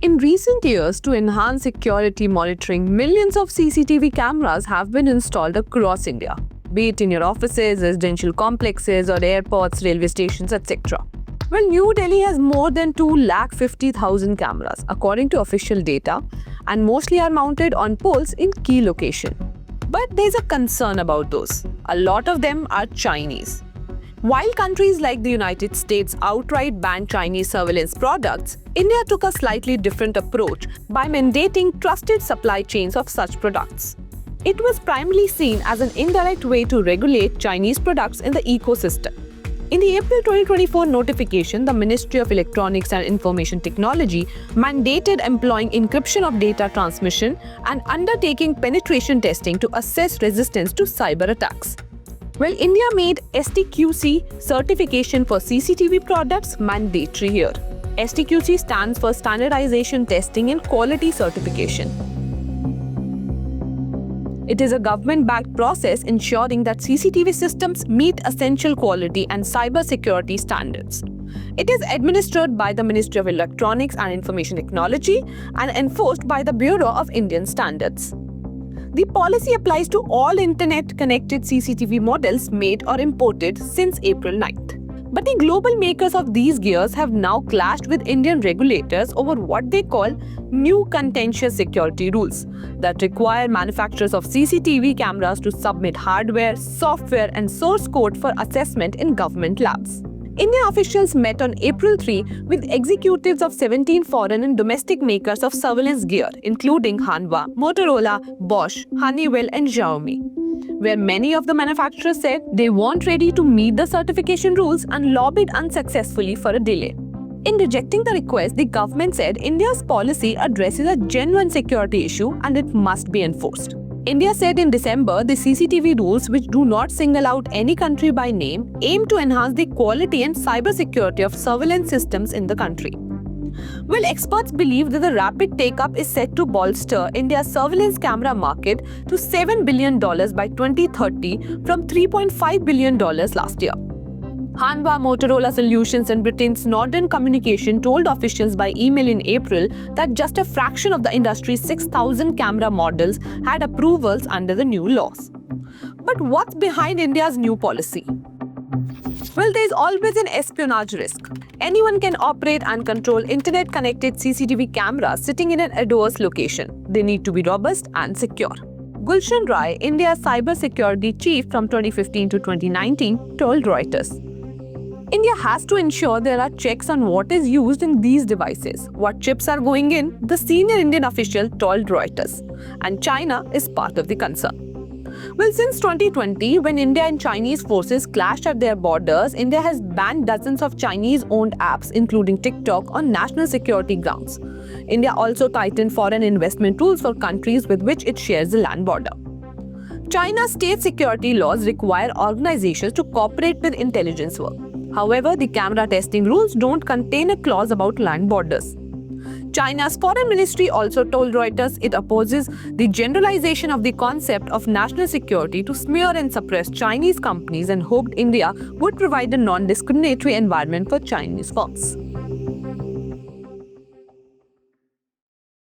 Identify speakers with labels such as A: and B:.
A: In recent years, to enhance security monitoring, millions of CCTV cameras have been installed across India, be it in your offices, residential complexes, or airports, railway stations, etc. Well, New Delhi has more than 250,000 cameras, according to official data, and mostly are mounted on poles in key locations. But there's a concern about those. A lot of them are Chinese. While countries like the United States outright banned Chinese surveillance products, India took a slightly different approach by mandating trusted supply chains of such products. It was primarily seen as an indirect way to regulate Chinese products in the ecosystem. In the April 2024 notification, the Ministry of Electronics and Information Technology mandated employing encryption of data transmission and undertaking penetration testing to assess resistance to cyber attacks. Well, India made STQC certification for CCTV products mandatory here. STQC stands for Standardization Testing and Quality Certification. It is a government-backed process ensuring that CCTV systems meet essential quality and cybersecurity standards. It is administered by the Ministry of Electronics and Information Technology and enforced by the Bureau of Indian Standards. The policy applies to all internet-connected CCTV models made or imported since April 9th. But the global makers of these gears have now clashed with Indian regulators over what they call new contentious security rules that require manufacturers of CCTV cameras to submit hardware, software, and source code for assessment in government labs. Indian officials met on April 3 with executives of 17 foreign and domestic makers of surveillance gear, including Hanwha, Motorola, Bosch, Honeywell, and Xiaomi, where many of the manufacturers said they weren't ready to meet the certification rules and lobbied unsuccessfully for a delay. In rejecting the request, the government said India's policy addresses a genuine security issue and it must be enforced. India said in December the CCTV rules, which do not single out any country by name, aim to enhance the quality and cybersecurity of surveillance systems in the country. Well, experts believe that the rapid take-up is set to bolster India's surveillance camera market to $7 billion by 2030 from $3.5 billion last year. Hanwha, Motorola Solutions, and Britain's Northern Communication told officials by email in April that just a fraction of the industry's 6,000 camera models had approvals under the new laws. But what's behind India's new policy? Well, there's always an espionage risk. Anyone can operate and control internet-connected CCTV cameras sitting in an adverse location. They need to be robust and secure. Gulshan Rai, India's cybersecurity chief from 2015 to 2019, told Reuters, India has to ensure there are checks on what is used in these devices, what chips are going in, the senior Indian official told Reuters, and China is part of the concern. Well, since 2020, when India and Chinese forces clashed at their borders, India has banned dozens of Chinese-owned apps, including TikTok, on national security grounds. India also tightened foreign investment rules for countries with which it shares the land border. China's state security laws require organizations to cooperate with intelligence work. However, the camera testing rules don't contain a clause about land borders. China's foreign ministry also told Reuters it opposes the generalization of the concept of national security to smear and suppress Chinese companies and hoped India would provide a non-discriminatory environment for Chinese firms.